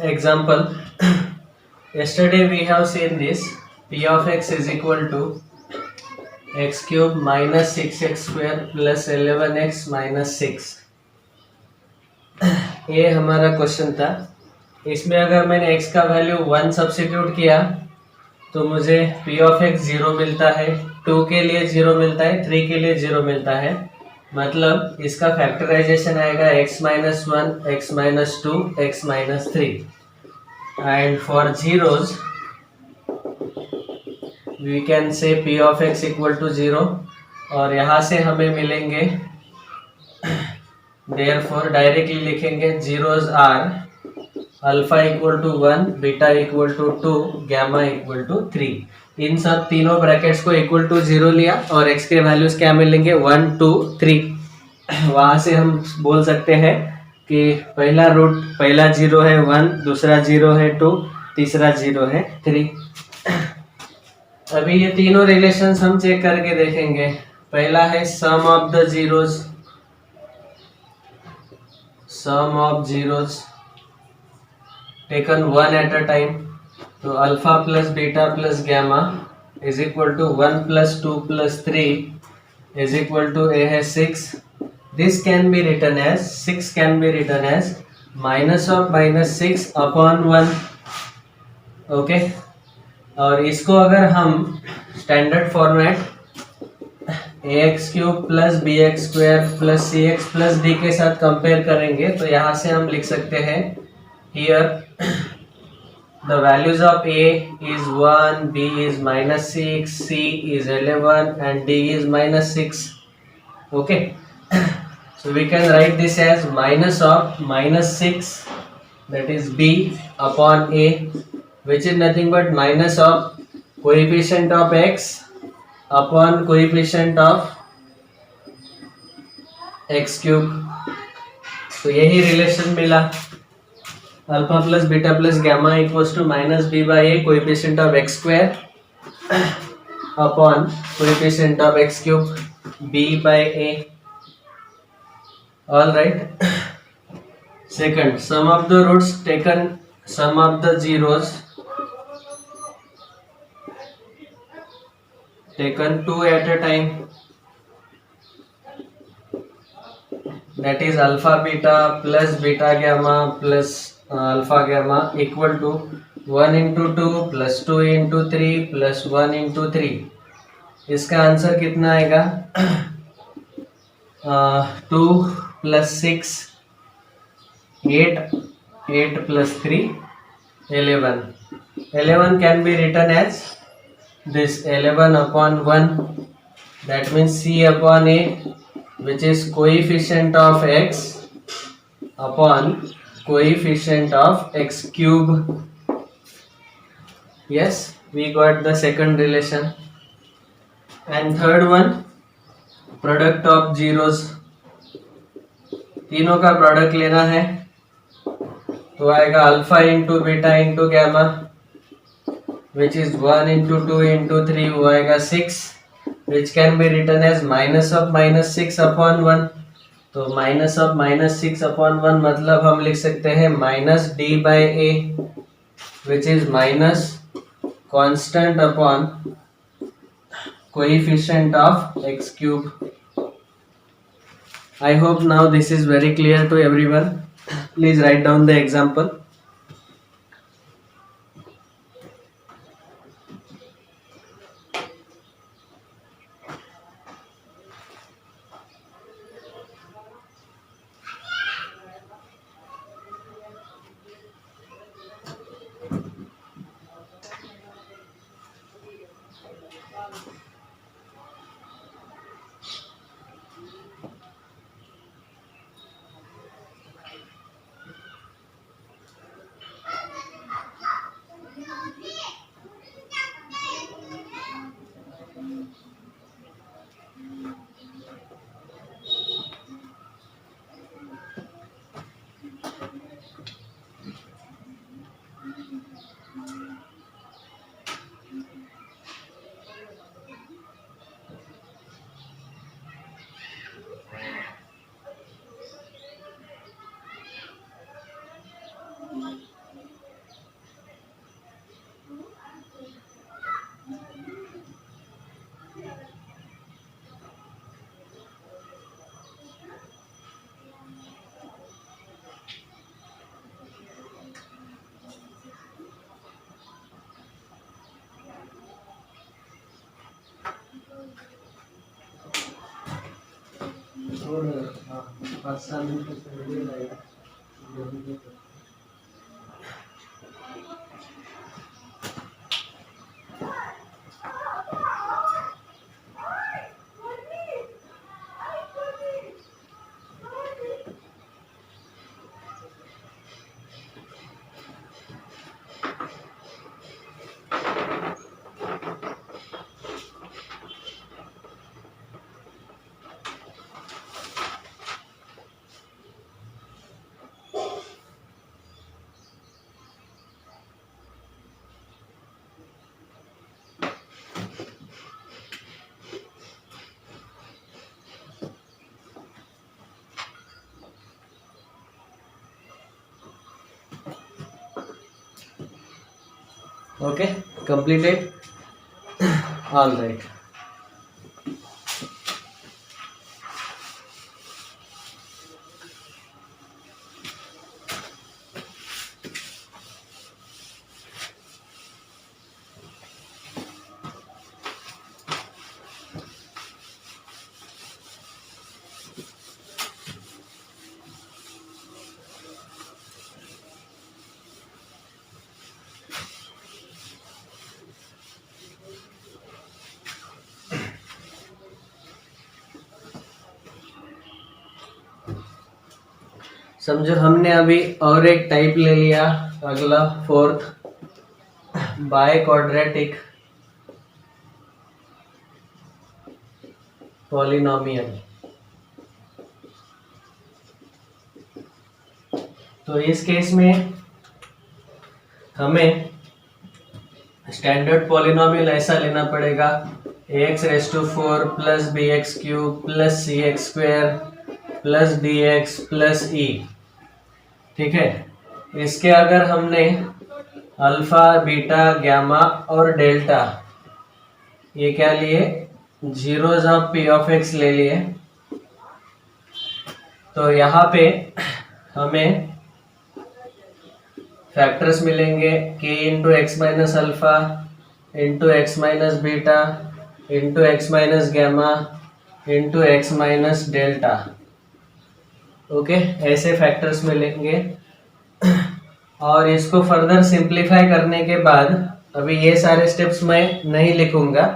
example, yesterday we have seen this p of x is equal to x cube minus 6x square plus 11x minus 6. ये हमारा क्वेश्चन था. इसमें अगर मैंने x का वैल्यू 1 सब्स्टिट्यूट किया तो मुझे p of x 0 मिलता है, 2 के लिए 0 मिलता है, 3 के लिए 0 मिलता है. मतलब इसका फैक्टराइजेशन आएगा x minus 1, x minus 2, x minus 3. And for zeros we can say p of x equal to 0 और यहाँ से हमें मिलेंगे, देयरफॉर डायरेक्टली लिखेंगे zeros are alpha equal to 1, beta equal to 2, gamma equal to 3. इन सब तीनों ब्रैकेट्स को इक्वल टू 0 लिया और x के वैल्यूज क्या मिलेंगे 1, 2, 3. वहाँ से हम बोल सकते हैं कि पहला रूट पहला 0 है 1, दूसरा 0 है 2, तीसरा 0 है 3. अभी ये तीनों रिलेशंस हम चेक करके देखेंगे. पहला है sum of the zeros, sum of zeros taken 1 at a time. तो alpha plus beta plus gamma is equal to 1 plus 2 plus 3 is equal to a है 6. This can be written as 6 can be written as minus of minus 6 upon 1. Okay, और इसको अगर हम standard format a x cube plus B x square plus C x plus D के साथ कंपेयर करेंगे तो यहाँ से हम लिख सकते हैं, here the values of a is 1, b is minus 6, c is 11 and d is minus 6. Okay, so we can write this as minus of minus 6, that is b upon a, which is nothing but minus of coefficient of x upon coefficient of x cube. तो यही रिलेशन मिला, alpha plus beta plus gamma equals to minus B by a coefficient of x square upon coefficient of x cube b by a. All right. Second, sum of the roots taken, sum of the zeros taken two at a time, that is alpha beta plus beta gamma plus alpha gamma equal to 1 into 2 plus 2 into 3 plus 1 into 3. इसका आंसर कितना आएगा? 2 plus 6 8, 8 plus 3 11. 11 can be written as this 11 upon 1, that means C upon A, which is coefficient of x upon coefficient of x cube. Yes, we got the second relation. And third one, product of zeros. तीनों का प्रोडक्ट लेना है तो आएगा alpha into beta into gamma, which is 1 into 2 into 3, वो आएगा 6, which can be written as minus of minus 6 upon 1. तो माइनस ऑफ माइनस 6 अपॉन 1 मतलब हम लिख सकते हैं minus d by a, which is minus constant upon coefficient of x cube. I hope now this is very clear to everyone. Please write down the example. Okay, completed. All right. समझो हमने अभी और एक टाइप ले लिया, अगला फोर्थ, बाय क्वाड्रेटिक पॉलिनोमियल. तो इस केस में हमें स्टैंडर्ड पॉलिनोमियल ऐसा लेना पड़ेगा ax⁴ plus bx³ plus cx² plus dx plus e. ठीक है, इसके अगर हमने अल्फा बीटा गैमा और डेल्टा ये क्या लिए, zeros of P of x ले लिए। तो यहाँ पे हमें फैक्टर्स मिलेंगे के into x minus alpha into x minus beta into x minus gamma into x minus delta. Okay, ऐसे फैक्टर्स मिलेंगे। और इसको फर्दर सिंप्लीफाई करने के बाद, अभी ये सारे स्टेप्स मैं नहीं लिखूंगा,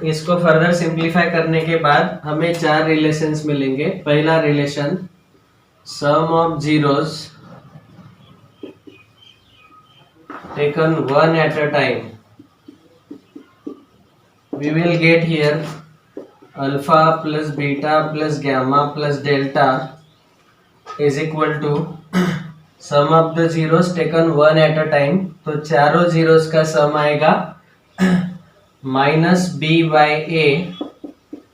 इसको फर्दर सिंप्लीफाई करने के बाद हमें चार रिलेशंस मिलेंगे। पहला relation, sum of zeros taken one at a time. We will get here alpha plus beta plus gamma plus delta is equal to sum of the zeros taken one at a time. तो चारों जीरोस का सम आएगा minus B by a,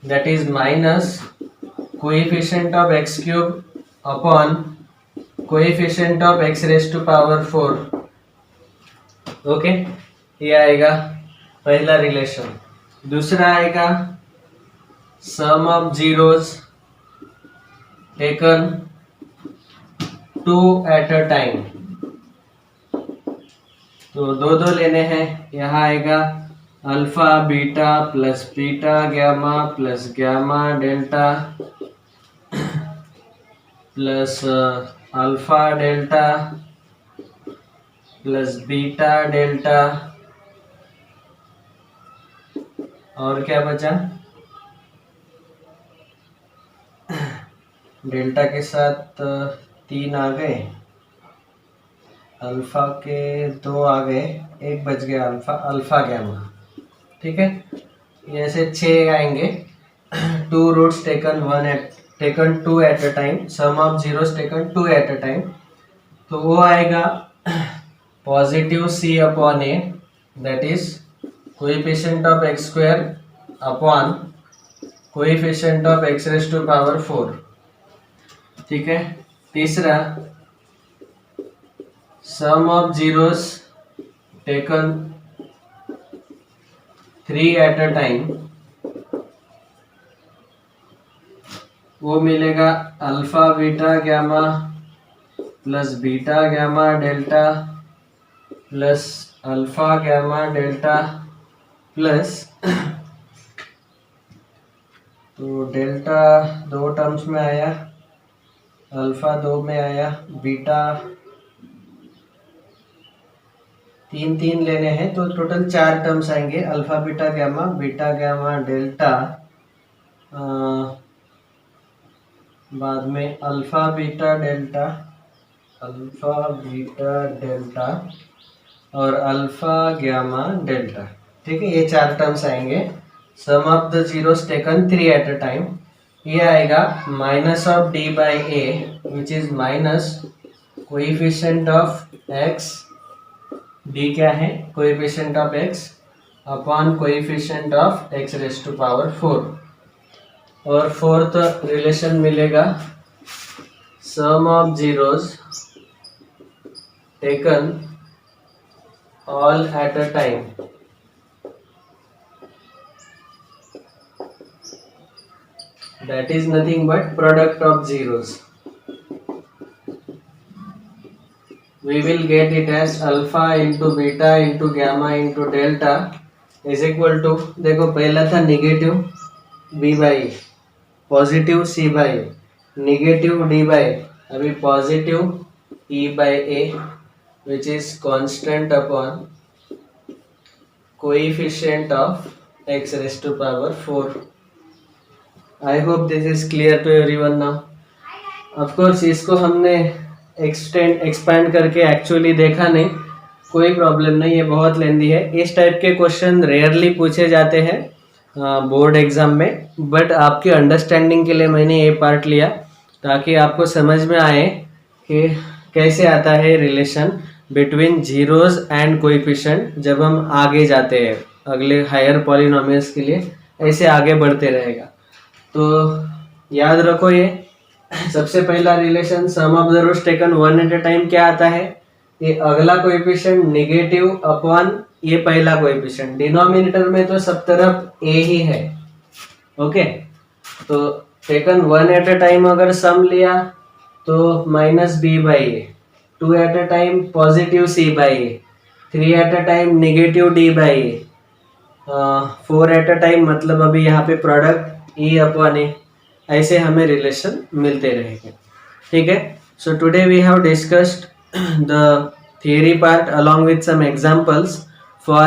that is minus coefficient of x cube upon coefficient of x raise to power 4। Okay, ये आएगा पहला रिलेशन। दूसरा आएगा sum of zeros taken two at a time. तो दो दो लेने हैं। यहाँ आएगा alpha beta plus beta gamma plus gamma delta plus alpha delta plus beta delta, और क्या बचा, डेल्टा के साथ तीन आ गए, अल्फा के दो आ गए, एक बच गया अल्फा, अल्फा गैमा। ठीक है, ये ऐसे 6 आएंगे। Two roots taken two at a time, sum of zeros taken two at a time. तो वो आएगा positive c upon A, that is coefficient of x square upon coefficient of x raise to power 4। ठीक है। तीसरा, sum of zeros taken 3 at a time, वो मिलेगा alpha beta gamma plus beta gamma delta plus alpha gamma delta plus, तो डेल्टा दो टर्म्स में आया, अल्फा दो में आया, बीटा तीन लेने हैं, तो टोटल 4 टर्म्स आएंगे। अल्फा बीटा गैमा डेल्टा, बाद में अल्फा बीटा डेल्टा और अल्फा गैमा डेल्टा। ठीक है, ये 4 टर्म्स आएंगे। Sum of the zeros taken 3 at a time, ये आएगा minus of d by a which is minus coefficient of x, d क्या है, coefficient of x upon coefficient of x raise to power 4। और फोर्थ रिलेशन मिलेगा sum of zeros taken all at a time, that is nothing but product of zeros. We will get it as alpha into beta into gamma into delta is equal to, देखो पहला था negative b by, positive c by, negative d by, अभी positive e by a which is constant upon coefficient of x raised to power 4. I hope this is clear to everyone now. Of course इसको हमने एक्सपैंड करके एक्चुअली देखा नहीं, कोई प्रॉब्लम नहीं, ये बहुत लेंदी है। इस टाइप के क्वेश्चन रेयरली पूछे जाते हैं बोर्ड एग्जाम में, बट आपके अंडरस्टैंडिंग के लिए मैंने ये पार्ट लिया ताकि आपको समझ में आए कि कैसे आता है relation between zeros and coefficient जब हम आगे जाते हैं अगले हायर पॉलिनोमियल्स के लिए, ऐसे आगे बढ़ते रहेगा। तो याद रखो, ये सबसे पहला relation sum of the roots taken one at a time क्या आता है, ये अगला कोएफिशिएंट नेगेटिव अपॉन ये पहला कोएफिशिएंट, डिनोमिनेटर में तो सब तरफ ए ही है. ओके, तो taken one at a time अगर सम लिया तो minus B by a, two at a time positive c by a, three at a time negative d by a, four at a time मतलब अभी यहाँ पे प्रोडक्ट ई अपॉन ए, ऐसे हमें रिलेशन मिलते रहेंगे. ठीक है. So today we have discussed the theory part along with some examples for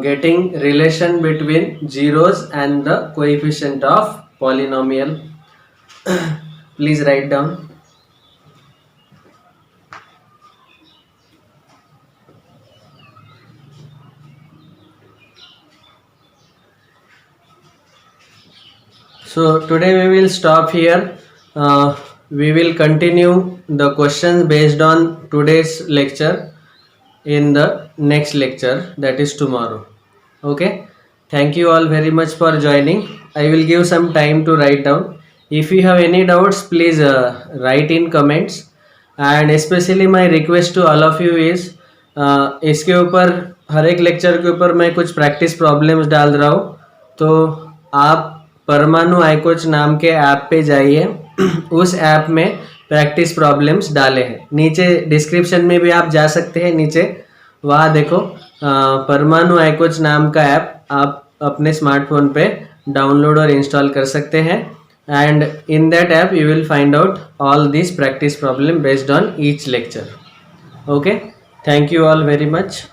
getting relation between zeros and the coefficient of polynomial. Please write down. So today we will stop here. We will continue the questions based on today's lecture in the next lecture, that is tomorrow. Okay, thank you all very much for joining. I will give some time to write down. If you have any doubts, please write in comments. And especially my request to all of you is इसके ऊपर हर एक लेक्चर के ऊपर मैं कुछ प्रैक्टिस प्रॉब्लम्स डाल रहा हूँ, तो आप परमाणु आईकोच नाम के ऐप पे जाइए. उस ऐप में प्रैक्टिस प्रॉब्लम्स डाले हैं, नीचे डिस्क्रिप्शन में भी आप जा सकते हैं. नीचे वहाँ देखो परमाणु आईकोच नाम का ऐप आप अपने स्मार्टफोन पे डाउनलोड और इंस्टॉल कर सकते हैं. And in that app you will find out all this practice problem based on each lecture. Okay, thank you all very much.